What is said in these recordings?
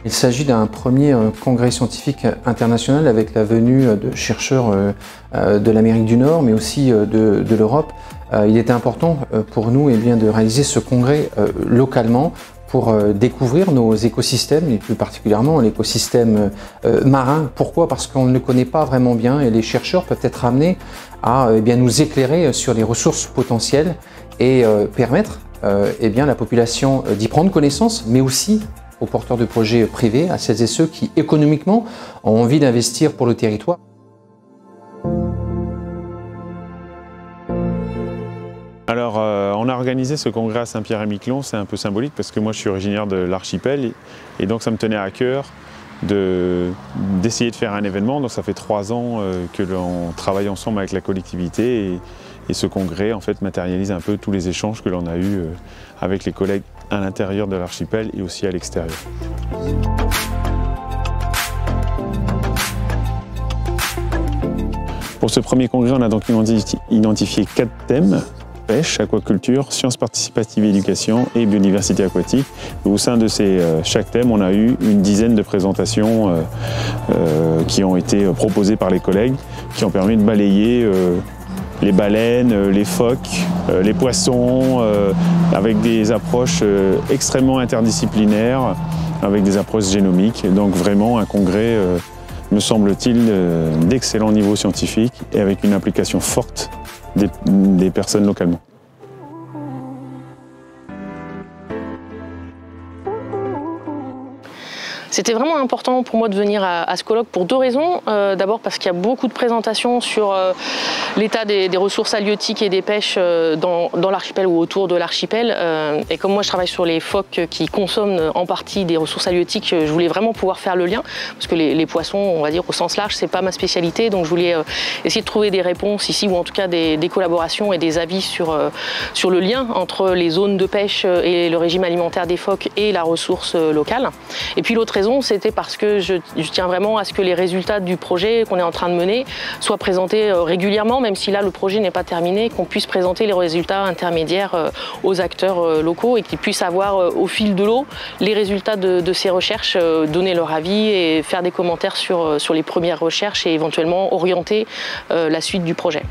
Il s'agit d'un premier congrès scientifique international avec la venue de chercheurs de l'Amérique du Nord, mais aussi de l'Europe. Il était important pour nous de réaliser ce congrès localement pour découvrir nos écosystèmes, et plus particulièrement l'écosystème marin. Pourquoi? Parce qu'on ne le connaît pas vraiment bien et les chercheurs peuvent être amenés à nous éclairer sur les ressources potentielles et permettre la population d'y prendre connaissance, mais aussi aux porteurs de projets privés, à celles et ceux qui économiquement ont envie d'investir pour le territoire. Alors, on a organisé ce congrès à Saint-Pierre-et-Miquelon, c'est un peu symbolique parce que moi je suis originaire de l'archipel et donc ça me tenait à cœur d'essayer de faire un événement. Donc ça fait 3 ans que l'on travaille ensemble avec la collectivité et ce congrès en fait matérialise un peu tous les échanges que l'on a eus avec les collègues à l'intérieur de l'archipel et aussi à l'extérieur. Pour ce premier congrès, on a donc identifié 4 thèmes: pêche, aquaculture, sciences participatives et éducation et biodiversité aquatique. Au sein de chaque thème, on a eu une dizaine de présentations qui ont été proposées par les collègues, qui ont permis de balayer les baleines, les phoques, les poissons, avec des approches extrêmement interdisciplinaires, avec des approches génomiques. Donc vraiment un congrès, me semble-t-il, d'excellent niveau scientifique et avec une implication forte des personnes localement. C'était vraiment important pour moi de venir à ce colloque pour 2 raisons. D'abord parce qu'il y a beaucoup de présentations sur l'état des ressources halieutiques et des pêches dans l'archipel ou autour de l'archipel. Et comme moi je travaille sur les phoques qui consomment en partie des ressources halieutiques, je voulais vraiment pouvoir faire le lien. Parce que les poissons, on va dire au sens large, c'est pas ma spécialité. Donc je voulais essayer de trouver des réponses ici, ou en tout cas des collaborations et des avis sur le lien entre les zones de pêche et le régime alimentaire des phoques et la ressource locale. Et puis l'autre raison, c'était parce que je tiens vraiment à ce que les résultats du projet qu'on est en train de mener soient présentés régulièrement, même si là le projet n'est pas terminé, qu'on puisse présenter les résultats intermédiaires aux acteurs locaux et qu'ils puissent avoir au fil de l'eau les résultats de ces recherches, donner leur avis et faire des commentaires sur les premières recherches et éventuellement orienter la suite du projet.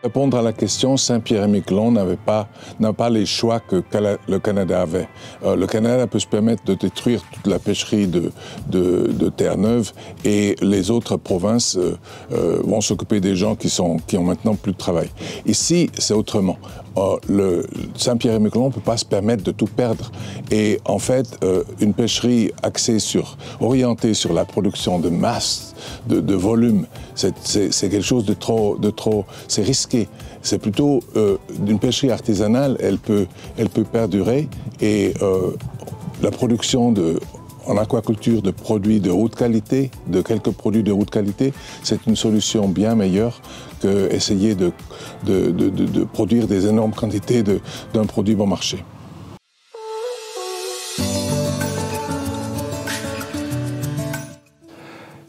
Répondre à la question, Saint-Pierre-et-Miquelon n'a pas les choix que le Canada avait. Le Canada peut se permettre de détruire toute la pêcherie de Terre-Neuve et les autres provinces vont s'occuper des gens qui ont maintenant plus de travail. Ici, c'est autrement. Saint-Pierre-et-Miquelon ne peut pas se permettre de tout perdre. Et en fait, une pêcherie orientée sur la production de masse, de volume, c'est quelque chose de trop, c'est risqué. C'est plutôt d'une pêcherie artisanale, elle peut perdurer et la production en aquaculture de produits de haute qualité, de quelques produits de haute qualité, c'est une solution bien meilleure qu'essayer de produire des énormes quantités d'un produit bon marché.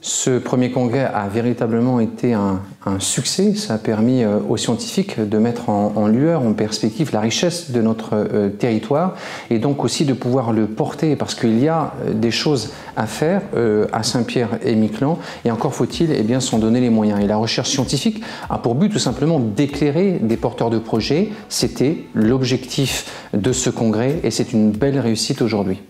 Ce premier congrès a véritablement été un succès. Ça a permis aux scientifiques de mettre en lueur, en perspective, la richesse de notre territoire et donc aussi de pouvoir le porter parce qu'il y a des choses à faire à Saint-Pierre-et-Miquelon et encore faut-il s'en donner les moyens. Et la recherche scientifique a pour but tout simplement d'éclairer des porteurs de projets. C'était l'objectif de ce congrès et c'est une belle réussite aujourd'hui.